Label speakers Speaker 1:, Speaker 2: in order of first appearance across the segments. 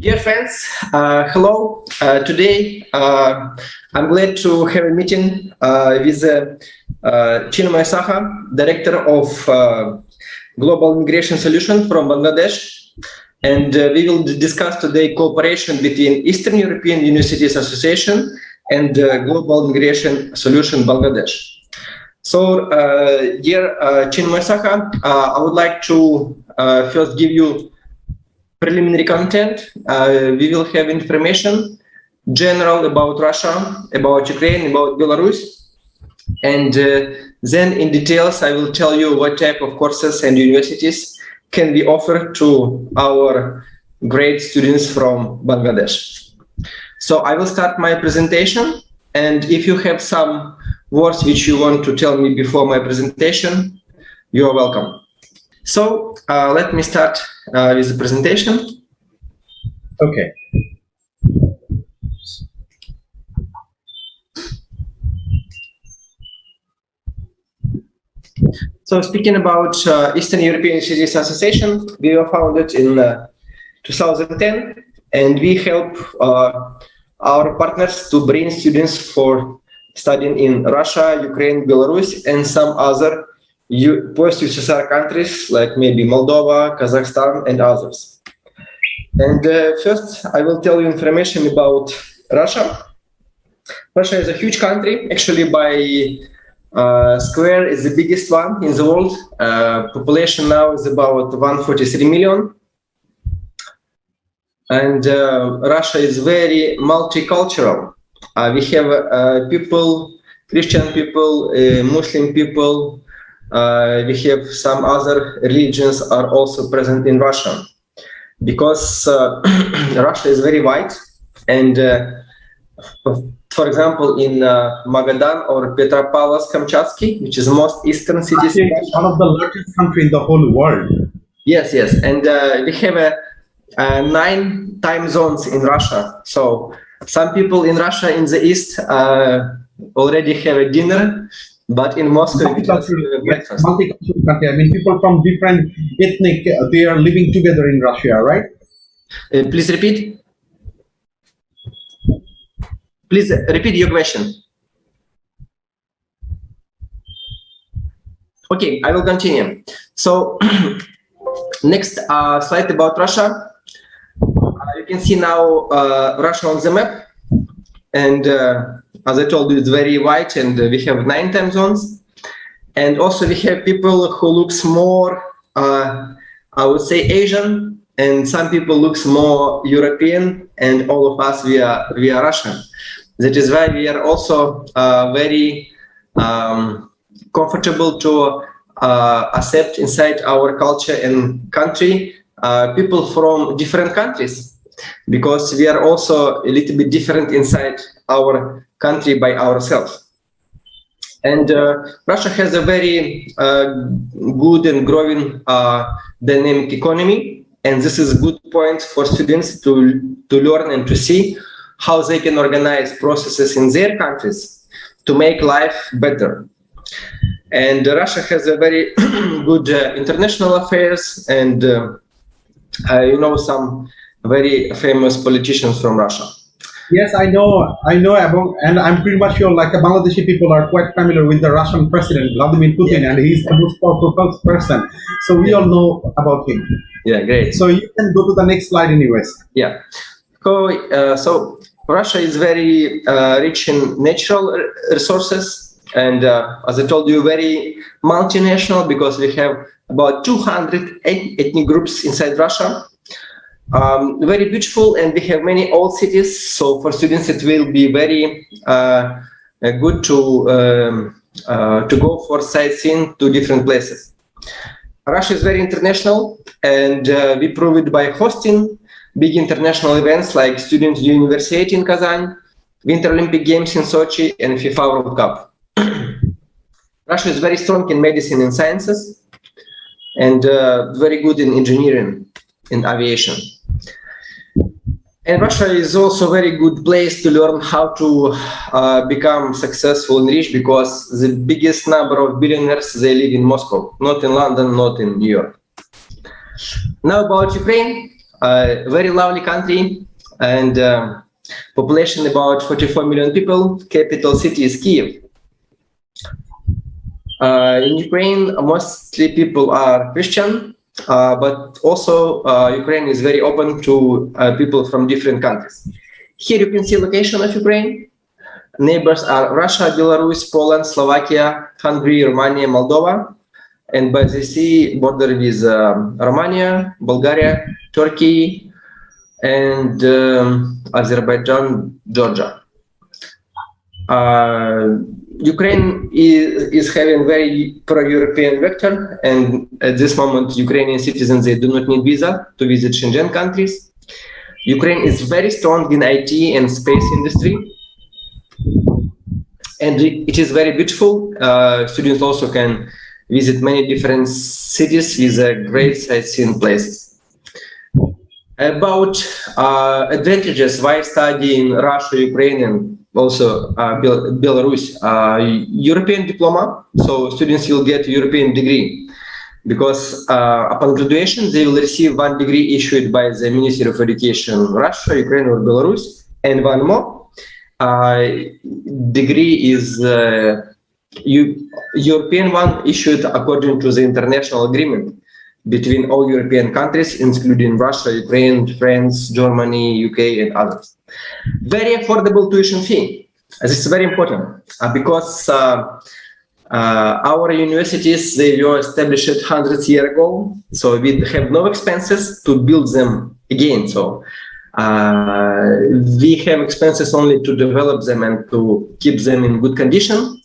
Speaker 1: Dear friends, hello. Today, I'm glad to have a meeting with Chinmay Saha, Director of Global Migration Solution from Bangladesh. And we will discuss today cooperation between Eastern European Universities Association and Global Migration Solution Bangladesh. So, dear Chinmay Saha, I would like to first give you preliminary content. We will have information general about Russia, about Ukraine, about Belarus, and then in details I will tell you what type of courses and universities can be offered to our great students from Bangladesh. So I will start my presentation, and if you have some words which you want to tell me before my presentation, you are welcome. So let me start with the presentation.
Speaker 2: Okay.
Speaker 1: So speaking about Eastern European Universities Association, we were founded in 2010, and we help our partners to bring students for studying in Russia, Ukraine, Belarus, and some other post-USSR countries like maybe Moldova, Kazakhstan, and others. And first, I will tell you information about Russia. Russia is a huge country. Actually, by square is the biggest one in the world. Population now is about 143 million. And Russia is very multicultural. We have people, Christian people, Muslim people. We have some other religions are also present in Russia, because Russia is very wide, and for example, in Magadan or Petropavlovsk-Kamchatsky, which is the most eastern city,
Speaker 2: One of the largest country in the whole world.
Speaker 1: Yes, and we have 9 time zones in Russia. So some people in Russia in the east already have a dinner, but in Moscow we just have breakfast.
Speaker 2: Multicultural country. I mean, people from different ethnic, they are living together in Russia, right?
Speaker 1: Please repeat. Please repeat your question. Okay, I will continue. So next slide about Russia. You can see now Russia on the map, and as I told you, it's very wide, and we have 9 time zones. And also we have people who looks more, I would say, Asian, and some people looks more European, and all of us we are Russian. That is why we are also very comfortable to accept inside our culture and country people from different countries, because we are also a little bit different inside our country by ourselves. And Russia has a very good and growing dynamic economy, and this is a good point for students to learn and to see how they can organize processes in their countries to make life better. And Russia has a very good international affairs, and you know, some very famous politicians from Russia.
Speaker 2: Yes, I know about, and I'm pretty much sure like the Bangladeshi people are quite familiar with the Russian president, Vladimir Putin, and he's the most powerful person. So we all know about him.
Speaker 1: Yeah, great.
Speaker 2: So you can go to the next slide anyways.
Speaker 1: Yeah. So Russia is very rich in natural resources, and as I told you, very multinational, because we have about 200 ethnic groups inside Russia. Very beautiful, and we have many old cities. So for students, it will be very good to go for sightseeing to different places. Russia is very international, and we prove it by hosting big international events like Student University in Kazan, Winter Olympic Games in Sochi, and FIFA World Cup. Russia is very strong in medicine and sciences, and very good in engineering and aviation. And Russia is also a very good place to learn how to become successful and rich, because the biggest number of billionaires, they live in Moscow, not in London, not in New York. Now about Ukraine. very lovely country, and population about 44 million people. Capital city is Kiev. In Ukraine, mostly people are Christian, but also Ukraine is very open to people from different countries. Here you can see location of Ukraine. Neighbors are Russia, Belarus, Poland, Slovakia, Hungary, Romania, Moldova. And by the sea, border with Romania, Bulgaria, Turkey, and Azerbaijan, Georgia. Ukraine is having very pro-European vector, and at this moment, Ukrainian citizens, they do not need visa to visit Schengen countries. Ukraine is very strong in IT and space industry, and it is very beautiful. Students also can visit many different cities with great sightseeing places. About advantages why study in Russia, Ukraine, and also Belarus. European diploma, so students will get European degree, because upon graduation they will receive one degree issued by the Ministry of Education, Russia, Ukraine, or Belarus, and one more degree is European one issued according to the international agreement between all European countries, including Russia, Ukraine, France, Germany, UK, and others. Very affordable tuition fee. This is very important because our universities, they were established hundreds of years ago, so we have no expenses to build them again. So we have expenses only to develop them and to keep them in good condition.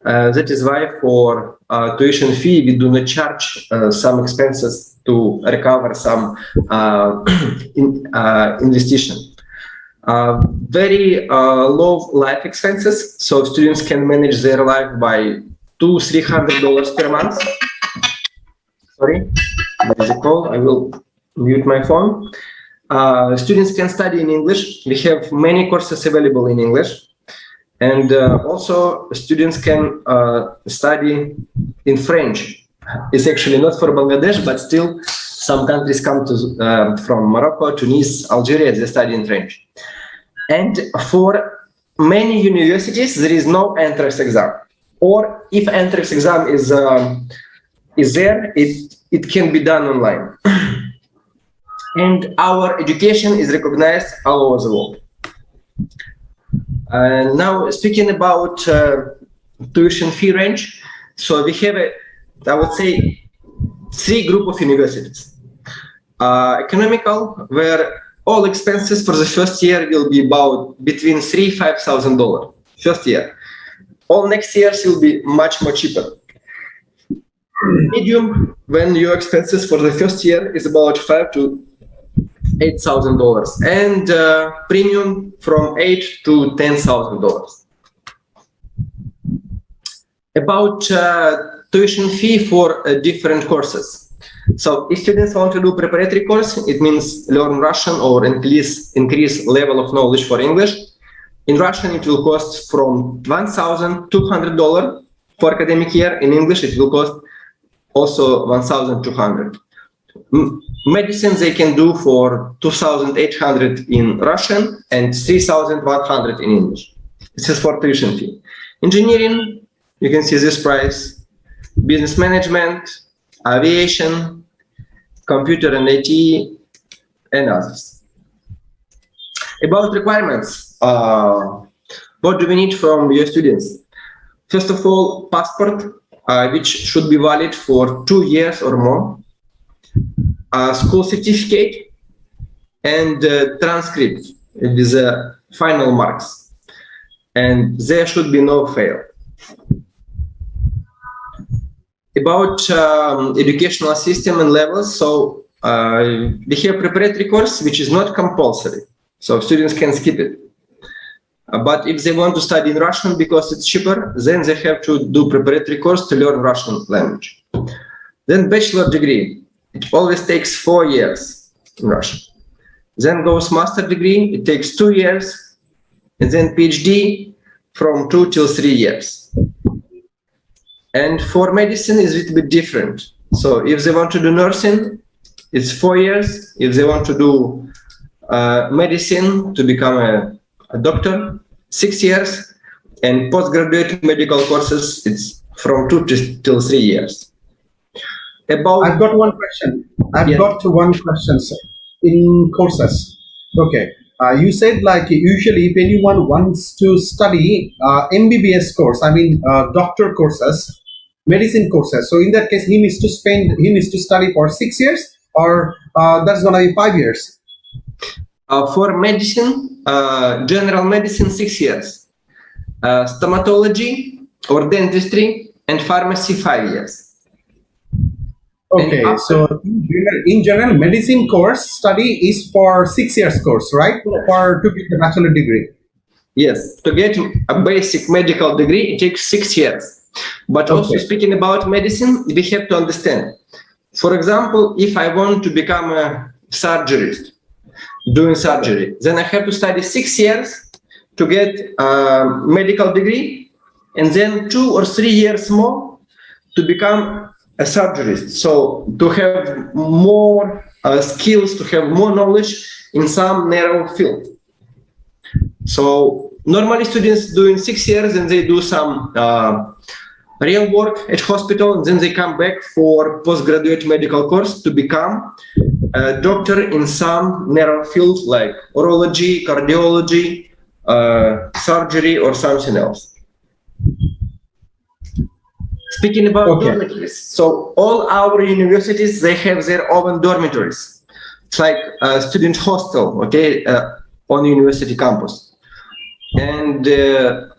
Speaker 1: That is why for tuition fee, we do not charge some expenses to recover some investigation. Very low life expenses, so students can manage their life by $200-300 per month. Sorry, there is a call. I will mute my phone. Students can study in English. We have many courses available in English. And also students can study in French. It's actually not for Bangladesh, but still some countries come to from Morocco, Tunis, Algeria, they study in French. And for many universities, there is no entrance exam. Or if entrance exam is there, it can be done online. And our education is recognized all over the world. Now, speaking about tuition fee range, so we have, I would say, 3 groups of universities. Economical, where all expenses for the first year will be about between $3,000 and $5,000 first year. All next years will be much more cheaper. Medium, when your expenses for the first year is about $5,000 to $8,000, and premium from $8,000 to $10,000. About tuition fee for different courses. So if students want to do preparatory course, it means learn Russian or increase level of knowledge for English. In Russian, it will cost from $1,200 for academic year. In English, it will cost also $1,200. Medicine they can do for $2,800 in Russian and $3,100 in English. This is for tuition fee. Engineering, you can see this price. Business management, aviation, computer and IT, and others. About requirements, what do we need from your students? First of all, passport, which should be valid for 2 years or more. School certificate and transcript with final marks, and there should be no fail. About educational system and levels, so we have preparatory course which is not compulsory, so students can skip it. But if they want to study in Russian because it's cheaper, then they have to do preparatory course to learn Russian language. Then bachelor degree. It always takes 4 years in Russia. Then goes master degree, it takes 2 years, and then PhD from 2 till 3 years. And for medicine is a little bit different. So if they want to do nursing, it's 4 years. If they want to do medicine to become a doctor, 6 years, and postgraduate medical courses, it's from 2 till 3 years.
Speaker 2: I've got one question. I've got one question, sir. In courses, okay. You said like usually if anyone wants to study MBBS course, I mean doctor courses, medicine courses. So in that case, he needs to study for 6 years, or that's gonna be 5 years.
Speaker 1: For medicine, general medicine, 6 years. Stomatology or dentistry and pharmacy, 5 years.
Speaker 2: Okay, so in general, medicine course study is for 6 years course, right? For to get the bachelor degree.
Speaker 1: Yes, to get a basic medical degree, it takes 6 years. But also speaking about medicine, we have to understand. For example, if I want to become a surgeonist, doing surgery, then I have to study 6 years to get a medical degree, and then 2 or 3 years more to become a surgeonist. So to have more skills, to have more knowledge in some narrow field. So normally students doing 6 years and they do some real work at hospital, and then they come back for postgraduate medical course to become a doctor in some narrow field like urology, cardiology, surgery, or something else. Speaking about dormitories, so all our universities, they have their own dormitories. It's like a student hostel, okay, on university campus. And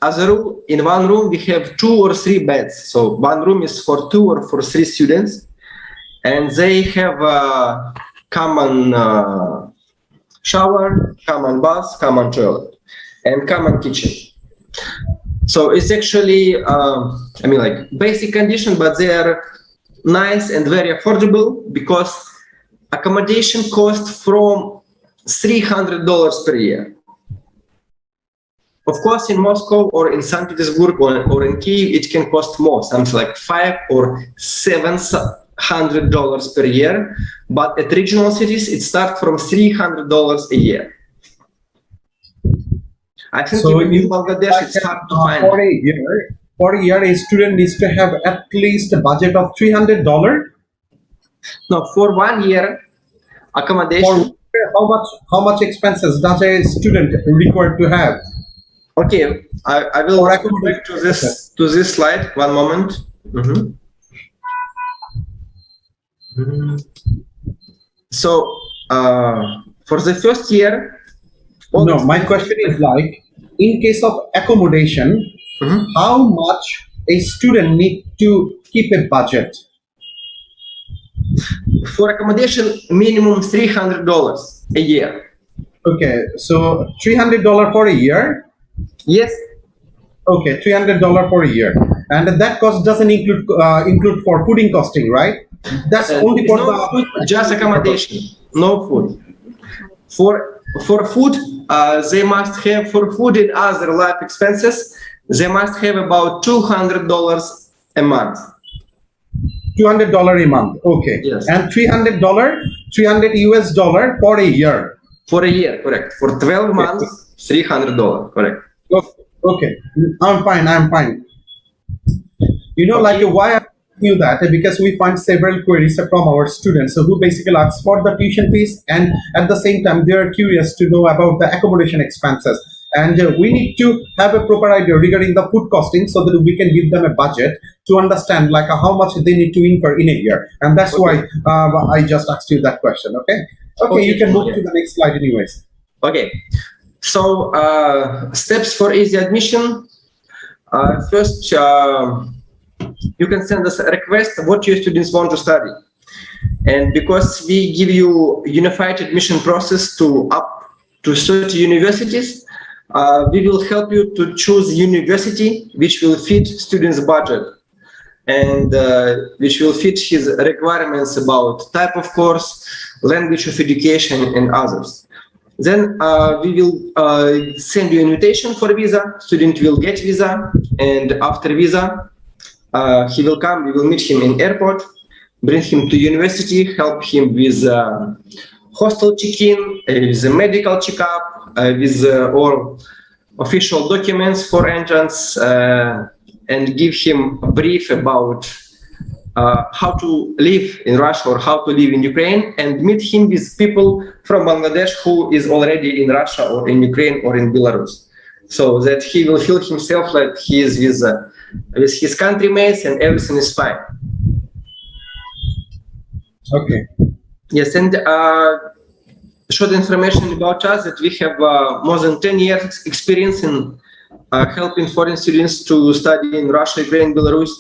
Speaker 1: as a rule, in one room, we have 2 or 3 beds. So one room is for 2 or for 3 students, and they have a common shower, common bath, common toilet, and common kitchen. So it's actually, I mean, like basic condition, but they are nice and very affordable because accommodation costs from $300 per year. Of course, in Moscow or in St. Petersburg or in Kyiv, it can cost more, something like $500 or $700 per year. But at regional cities, it starts from $300 a year. I think
Speaker 2: so
Speaker 1: in Bangladesh, it's hard to find.
Speaker 2: For a year, a student needs to have at least a budget of $300.
Speaker 1: No, for 1 year accommodation.
Speaker 2: How much expenses does a student required to have?
Speaker 1: Okay, I will go back to this slide. 1 moment. So for the first year.
Speaker 2: No, my question is like, in case of accommodation, how much a student need to keep a budget?
Speaker 1: For accommodation, minimum $300 a year.
Speaker 2: Okay, so $300 for a year?
Speaker 1: Yes.
Speaker 2: Okay, $300 for a year, and that cost doesn't include for fooding costing, right? That's only for the
Speaker 1: food, just accommodation, no food. For food, they must have, for food and other life expenses, they must have about $200 a month.
Speaker 2: $200 a month, okay.
Speaker 1: Yes.
Speaker 2: And $300 US dollar for a year.
Speaker 1: For a year, correct. For 12 months, $300, correct.
Speaker 2: Okay, I'm fine. You know, like why I knew that, because we find several queries from our students who basically ask for the tuition fees, and at the same time they are curious to know about the accommodation expenses, and we need to have a proper idea regarding the food costing so that we can give them a budget to understand like how much they need to incur in a year, and that's why I just asked you that question. Okay, you can move to the next slide anyways.
Speaker 1: Okay, so steps for easy admission. First, you can send us a request what your students want to study, and because we give you unified admission process to up to 30 universities, we will help you to choose university which will fit students' budget and which will fit his requirements about type of course, language of education, and others. Then we will send you invitation for visa. Student will get visa, and after visa, he will come. We will meet him in airport. bring him to university, help him with hostel check-in, with the medical checkup, with all official documents for entrance, and give him a brief about how to live in Russia or how to live in Ukraine, and meet him with people from Bangladesh who is already in Russia or in Ukraine or in Belarus, so that he will feel himself like he is with his countrymates and everything is fine.
Speaker 2: Okay.
Speaker 1: Yes, and short information about us, that we have more than 10 years experience in helping foreign students to study in Russia, Ukraine, Belarus.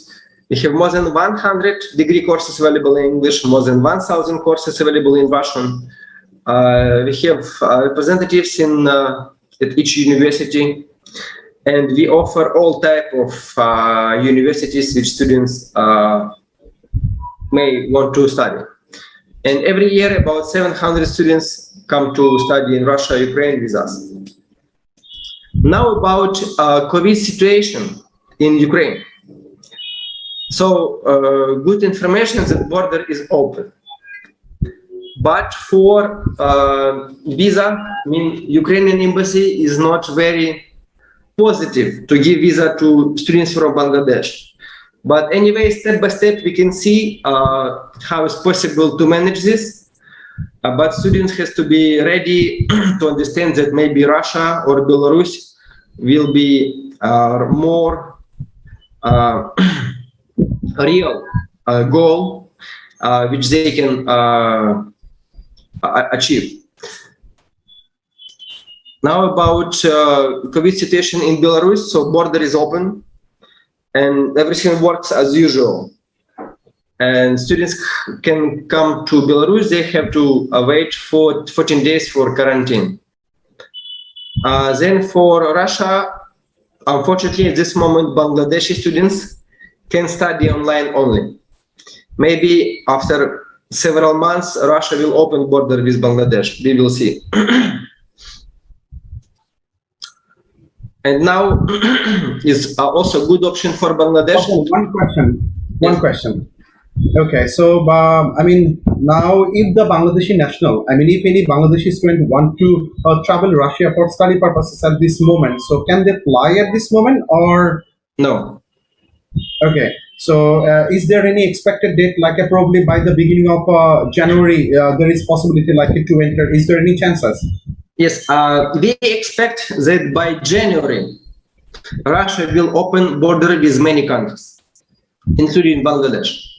Speaker 1: We have more than 100 degree courses available in English, more than 1,000 courses available in Russian. We have representatives at each university, and we offer all type of universities which students may want to study. And every year, about 700 students come to study in Russia, Ukraine with us. Now about COVID situation in Ukraine. So good information, the border is open. But for visa, I mean, Ukrainian embassy is not very positive to give visa to students from Bangladesh. But anyway, step by step, we can see how it's possible to manage this. But students has to be ready to understand that maybe Russia or Belarus will be more real goal which they can achieve. Now about COVID situation in Belarus. So border is open and everything works as usual. And students can come to Belarus. They have to wait for 14 days for quarantine. Then for Russia, unfortunately, at this moment, Bangladeshi students can study online only. Maybe after several months, Russia will open border with Bangladesh. We will see. And now is also a good option for Bangladesh.
Speaker 2: Okay, one question. Okay, so I mean, now if the Bangladeshi national, I mean, if any Bangladeshi student want to travel Russia for study purposes at this moment, so can they fly at this moment or
Speaker 1: no?
Speaker 2: Okay, so is there any expected date, like probably by the beginning of January, there is possibility like to enter? Is there any chances?
Speaker 1: Yes, we expect that by January, Russia will open border with many countries, including Bangladesh.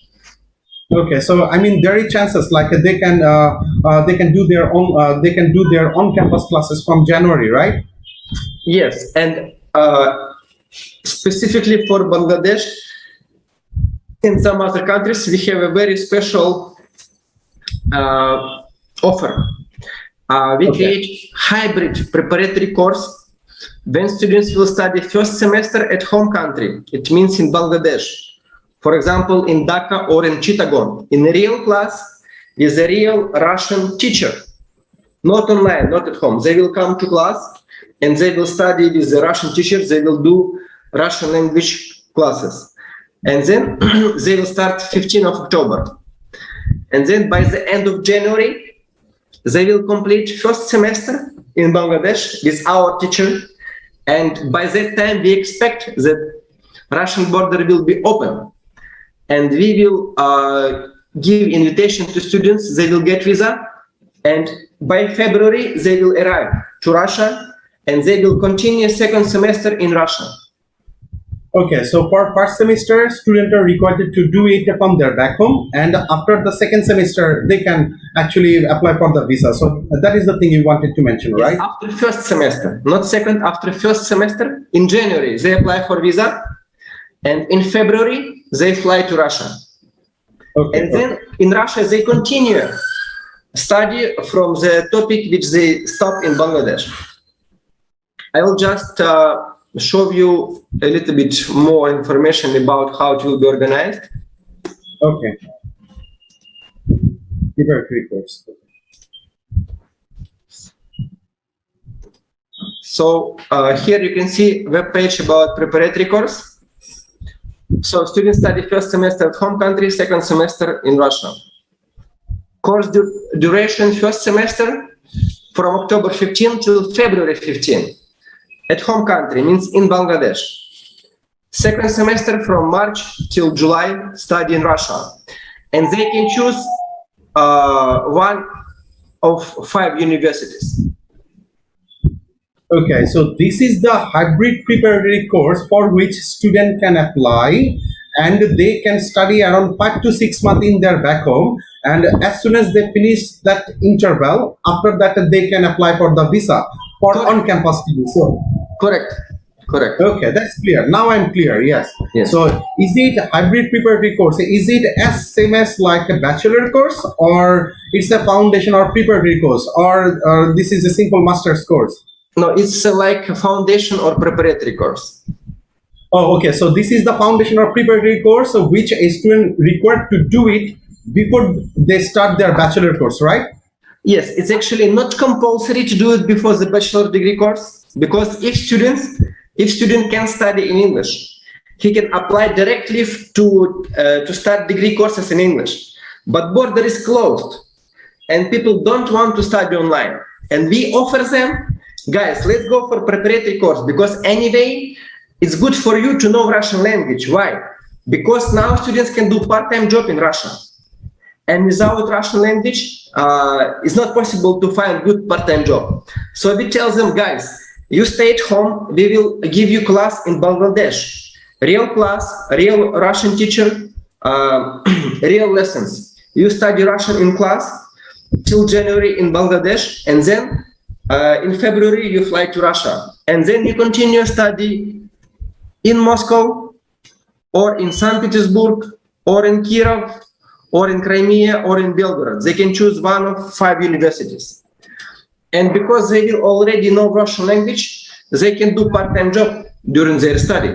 Speaker 2: Okay, so I mean, there are chances like they can do their own campus classes from January, right?
Speaker 1: Yes, and specifically for Bangladesh, in some other countries, we have a very special offer. We create hybrid preparatory course when students will study first semester at home country. It means in Bangladesh. For example, in Dhaka or in Chittagong, in a real class with a real Russian teacher, not online, not at home. They will come to class and they will study with the Russian teachers. They will do Russian language classes. And then they will start 15th of October. And then by the end of January, they will complete first semester in Bangladesh with our teacher. And by that time, we expect that Russian border will be open. And we will give invitation to students. They will get visa. And by February, they will arrive to Russia. And they will continue second semester in Russia.
Speaker 2: Okay, so for first semester, students are required to do it from their back home, and after the second semester, they can actually apply for the visa. So that is the thing you wanted to mention, right?
Speaker 1: Yes, after first semester, not second, after first semester, in January, they apply for visa, and in February, they fly to Russia. Okay, and then in Russia, they continue study from the topic which they stop in Bangladesh. I will just show you a little bit more information about how it will be organized.
Speaker 2: Okay. Preparatory course.
Speaker 1: So here you can see web page about preparatory course. So students study first semester at home country, second semester in Russia. Course duration first semester from October 15 till February 15 at home country, means in Bangladesh. Second semester from March till July, study in Russia. And they can choose one of 5 universities.
Speaker 2: Okay, so this is the hybrid preparatory course for which student can apply, and they can study around 5 to 6 months in their back home, and as soon as they finish that interval, after that they can apply for the visa for on-campus study. So
Speaker 1: Correct.
Speaker 2: okay, that's clear. Now I'm clear. Yes.
Speaker 1: Yes.
Speaker 2: So is it hybrid preparatory course? Is it as same as like a bachelor course, or it's a foundation or preparatory course, or this is a simple master's course?
Speaker 1: No, it's like a foundation or preparatory course.
Speaker 2: Oh, okay. So this is the foundation or preparatory course, so which a student required to do it before they start their bachelor course, right?
Speaker 1: Yes, it's actually not compulsory to do it before the bachelor degree course, because if student can study in English, he can apply directly to start degree courses in English. But border is closed, and people don't want to study online. And we offer them, guys, let's go for preparatory course, because anyway, it's good for you to know Russian language. Why? Because now students can do part-time job in Russia. And without Russian language, it's not possible to find good part-time job. So we tell them, guys, you stay at home, we will give you class in Bangladesh. Real class, real Russian teacher, real lessons. You study Russian in class till January in Bangladesh, and then in February you fly to Russia. And then you continue study in Moscow, or in St. Petersburg, or in Kyiv, or in Crimea, or in Belgrade. They can choose one of 5 universities. And because they will already know Russian language, they can do part-time job during their study.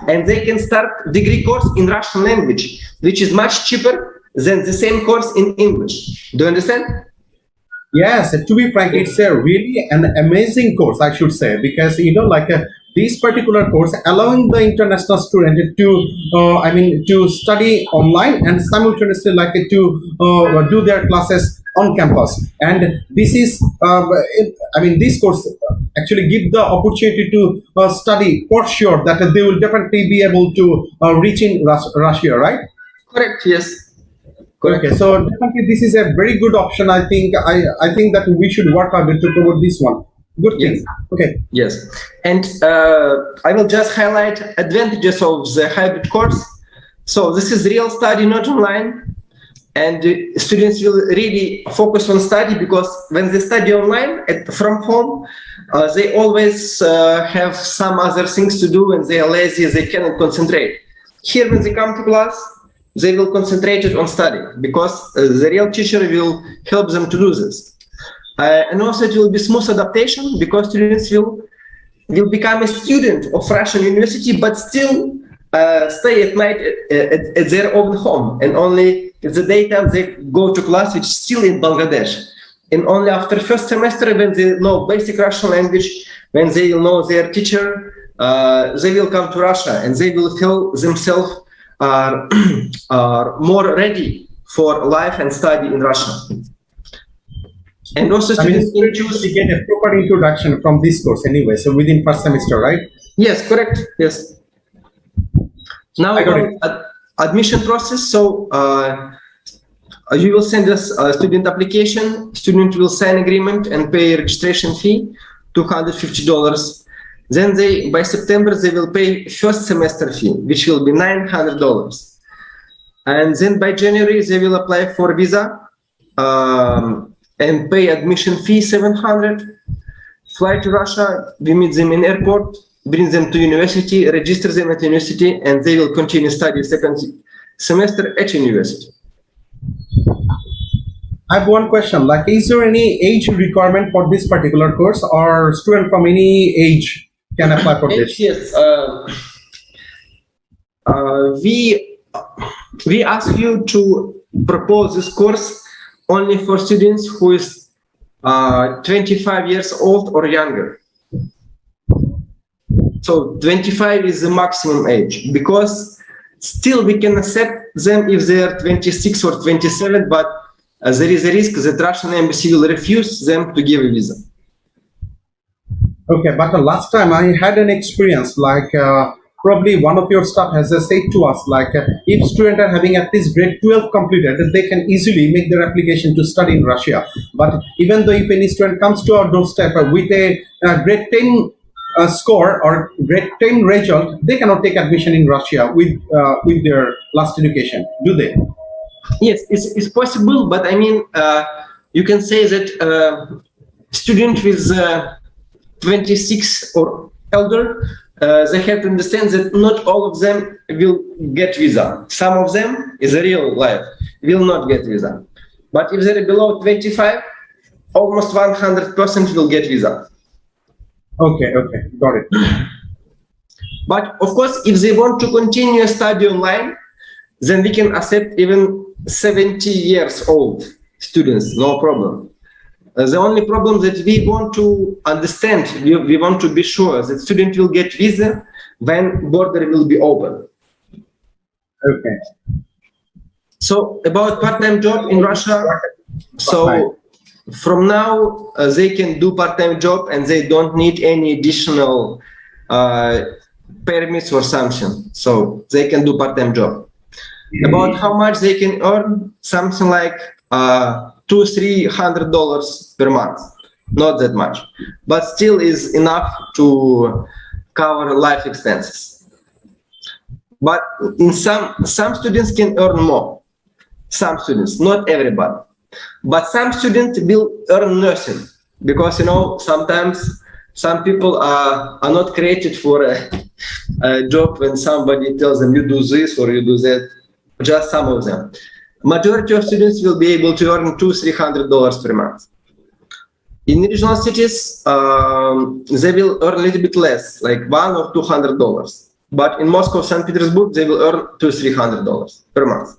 Speaker 1: And they can start degree course in Russian language, which is much cheaper than the same course in English. Do you understand?
Speaker 2: Yes, to be frank, it's a really an amazing course, I should say, because this particular course allowing the international student to study online and simultaneously to do their classes on campus. And this is this course actually give the opportunity to study for sure that they will definitely be able to reach in Russia, right?
Speaker 1: Correct, yes. Correct.
Speaker 2: Okay, so definitely this is a very good option. I think that we should work on it to promote this one. Good thing.
Speaker 1: Yes.
Speaker 2: Okay.
Speaker 1: Yes, and I will just highlight advantages of the hybrid course. So this is real study, not online, and students will really focus on study, because when they study online from home, they always have some other things to do, and they are lazy, they cannot concentrate. Here, when they come to class, they will concentrate on study, because the real teacher will help them to do this. And also it will be smooth adaptation, because students will become a student of Russian university, but still stay at night at their own home, and only in the daytime they go to class, which is still in Bangladesh. And only after first semester, when they know basic Russian language, when they will know their teacher, they will come to Russia, and they will feel themselves are more ready for life and study in Russia. And also students can choose
Speaker 2: to get a proper introduction from this course anyway, so within first semester, right?
Speaker 1: Yes, correct. Yes. Now admission process. So you will send us a student application. Student will sign agreement and pay registration fee, $250. Then by September they will pay first semester fee, which will be $900. And then by January they will apply for visa and pay admission fee $700. Fly to Russia. We meet them in airport, bring them to university, register them at university, and they will continue study second semester at university.
Speaker 2: I have one question. Is there any age requirement for this particular course, or student from any age can apply for this?
Speaker 1: Yes. We ask you to propose this course only for students who is 25 years old or younger. So 25 is the maximum age, because Still, we can accept them if they are 26 or 27, but there is a risk that Russian embassy will refuse them to give a visa.
Speaker 2: Okay, but the last time I had an experience like probably one of your staff has said to us like if students are having at least grade 12 completed, they can easily make their application to study in Russia. But even though if any student comes to our doorstep with a grade 10 score or grade 10 result, they cannot take admission in Russia with their last education, do they?
Speaker 1: Yes, it's possible, but I mean, you can say that student with 26 or elder, they have to understand that not all of them will get visa. Some of them, is a real life, will not get visa. But if they're below 25, almost 100% will get visa.
Speaker 2: Okay, got it.
Speaker 1: But of course, if they want to continue study online, then we can accept even 70 years old students, no problem. The only problem that we want to understand, we want to be sure that student will get visa when border will be open.
Speaker 2: Okay.
Speaker 1: So about part-time job in Russia, so from now they can do part-time job and they don't need any additional permits or something. So they can do part-time job. About how much they can earn, something like $200-300 per month. Not that much, but still is enough to cover life expenses. But in some students can earn more. Some students, not everybody. But some students will earn nursing because sometimes some people are not created for a job when somebody tells them you do this or you do that. Just some of them. Majority of students will be able to earn $200-300 per month. In regional cities, they will earn a little bit less, like $100 or $200. But in Moscow, St. Petersburg, they will earn $200-300 per month.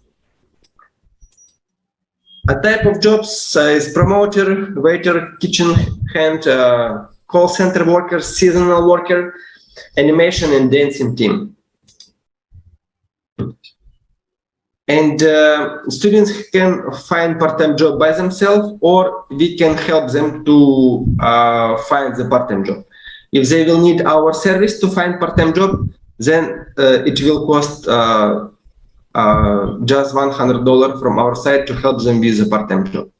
Speaker 1: A type of jobs is promoter, waiter, kitchen hand, call center worker, seasonal worker, animation and dancing team. And students can find part-time job by themselves, or we can help them to find the part-time job. If they will need our service to find part-time job, then it will cost just $100 from our side to help them with the part-time job.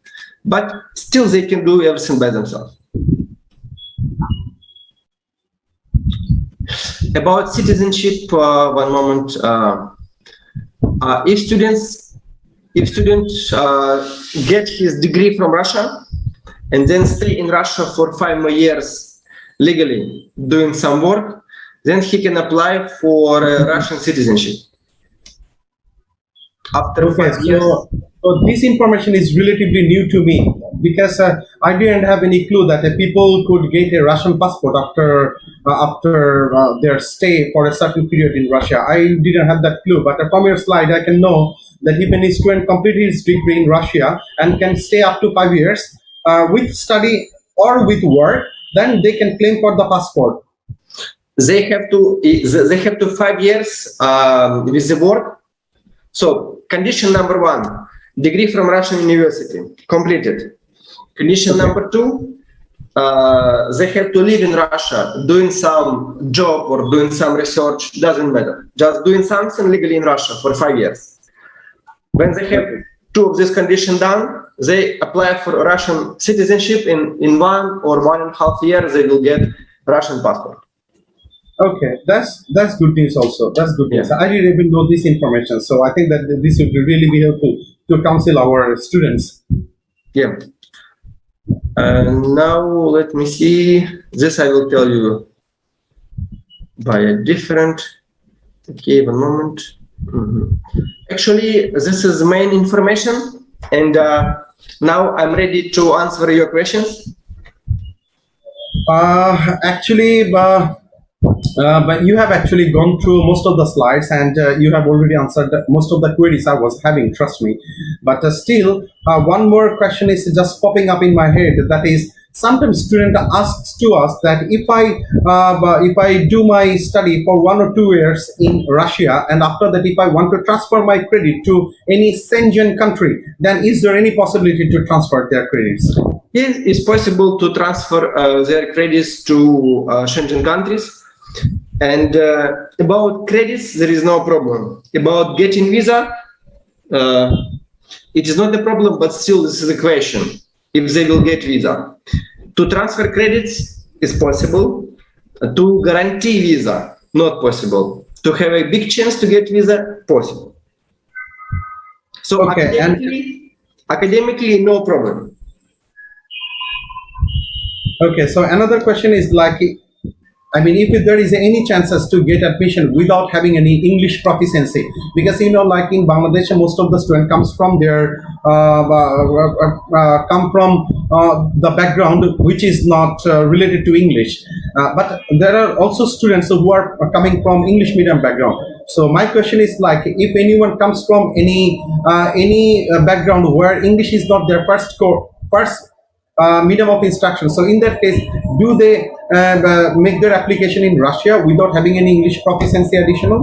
Speaker 1: But still, they can do everything by themselves. About citizenship, one moment. If student get his degree from Russia and then stay in Russia for 5 more years legally doing some work, then he can apply for Russian citizenship. After 5 years.
Speaker 2: So this information is relatively new to me because I didn't have any clue that people could get a Russian passport after their stay for a certain period in Russia. I didn't have that clue, but from your slide, I can know that if any student completed his degree in Russia and can stay up to 5 years with study or with work, then they can claim for the passport.
Speaker 1: They have to 5 years with the work. So condition number 1, degree from Russian university completed. Condition number 2, they have to live in Russia doing some job or doing some research, doesn't matter, just doing something legally in Russia for 5 years. When they have 2 of these conditions done, they apply for Russian citizenship. In 1 or 1.5 years they will get Russian passport.
Speaker 2: Okay, that's good news also. That's good news.
Speaker 1: Yeah.
Speaker 2: I didn't even know this information, so I think that this would really be helpful to counsel our students.
Speaker 1: Yeah. Now let me see. This I will tell you by a different. Okay, one moment. Actually, this is the main information, and now I'm ready to answer your questions.
Speaker 2: But you have actually gone through most of the slides and you have already answered most of the queries I was having, trust me. But still, one more question is just popping up in my head. That is, sometimes student asks to us that if I do my study for 1 or 2 years in Russia, and after that if I want to transfer my credit to any Schengen country, then is there any possibility to transfer their credits?
Speaker 1: Yes, it's possible to transfer their credits to Schengen countries. And about credits, there is no problem. About getting visa, it is not a problem, but still this is a question, if they will get visa. To transfer credits is possible. To guarantee visa, not possible. To have a big chance to get visa, possible. So
Speaker 2: Okay,
Speaker 1: academically, no problem.
Speaker 2: Okay, so another question is like, I mean, if there is any chances to get admission without having any English proficiency, because like in Bangladesh, most of the student comes from their the background which is not related to English, but there are also students who are coming from English medium background. So my question is like, if anyone comes from any background where English is not their first medium of instruction, so in that case, do they make their application in Russia without having any English proficiency additional?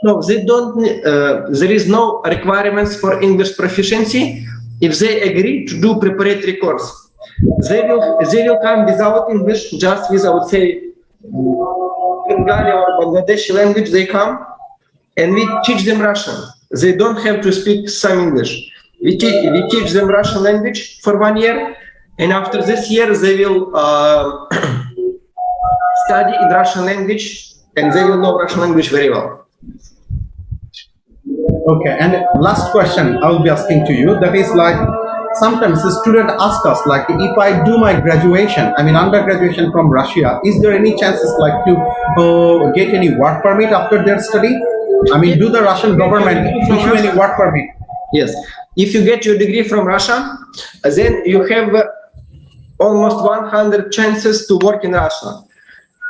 Speaker 1: No, they don't. There is no requirements for English proficiency. If they agree to do preparatory course, they will come without English, just with, I would say, Bengali or Bangladeshi language. They come, and we teach them Russian. They don't have to speak some English. We teach them Russian language for 1 year, and after this year, they will study in Russian language, and they will know Russian language very well.
Speaker 2: Okay, and last question I will be asking to you, that is like, sometimes the student asks us like, if I do my graduation, I mean undergraduation from Russia, is there any chances like to get any work permit after their study? I mean, do the Russian government issue any work permit?
Speaker 1: Yes, if you get your degree from Russia, then you have almost 100 chances to work in Russia.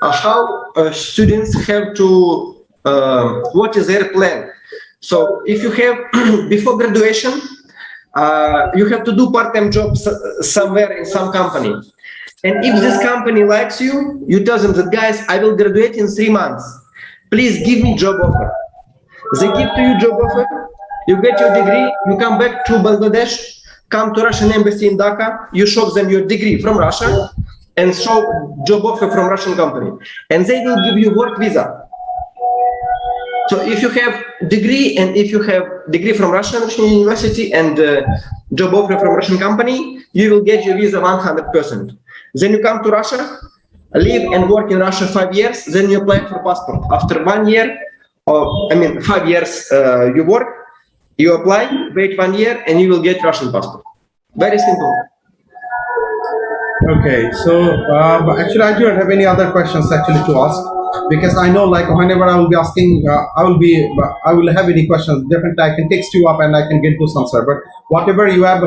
Speaker 1: How students have to, what is their plan? So if you have, before graduation, you have to do part-time jobs somewhere in some company. And if this company likes you, you tell them that, guys, I will graduate in 3 months. Please give me job offer. They give to you job offer, you get your degree, you come back to Bangladesh, come to Russian embassy in Dhaka, you show them your degree from Russia and show job offer from Russian company. And they will give you work visa. So if you have degree and if you have degree from Russian university and job offer from Russian company, you will get your visa 100%. Then you come to Russia, live and work in Russia 5 years, then you apply for passport. After 1 year, or 5 years you work, you apply, wait 1 year, and you will get Russian passport. Very simple.
Speaker 2: Okay, so actually I don't have any other questions actually to ask, because I know like whenever I will be asking, I will have any questions, definitely I can text you up and I can get those answer. But whatever you have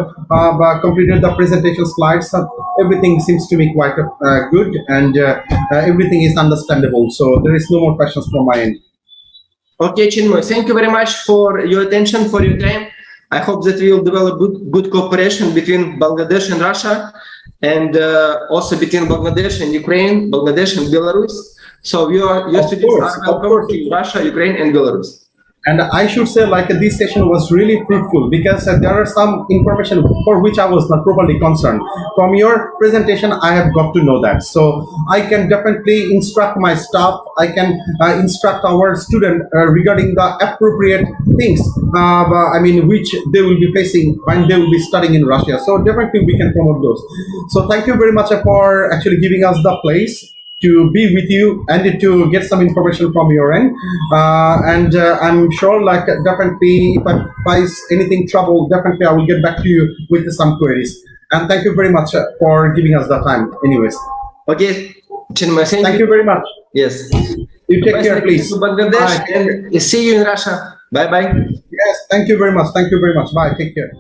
Speaker 2: completed the presentation slides, everything seems to be quite good, and everything is understandable. So there is no more questions from my end.
Speaker 1: Okay, Chinmoy, thank you very much for your attention, for your time. I hope that we will develop good cooperation between Bangladesh and Russia, and also between Bangladesh and Ukraine, Bangladesh and Belarus. So your students are welcome to Russia, Ukraine, and Belarus.
Speaker 2: And I should say like this session was really fruitful, because there are some information for which I was not properly concerned. From your presentation, I have got to know that. So I can definitely instruct my staff, I can instruct our student regarding the appropriate things, which they will be facing when they will be studying in Russia. So definitely we can promote those. So thank you very much for actually giving us the place to be with you and to get some information from your end, and I'm sure like definitely if I face anything trouble, definitely I will get back to you with some queries. And thank you very much for giving us the time anyways.
Speaker 1: Okay, Chinmoy,
Speaker 2: thank you very much.
Speaker 1: Yes,
Speaker 2: you take care, please.
Speaker 1: To Bangladesh, and see you in Russia. Bye bye.
Speaker 2: Yes, thank you very much, bye, take care.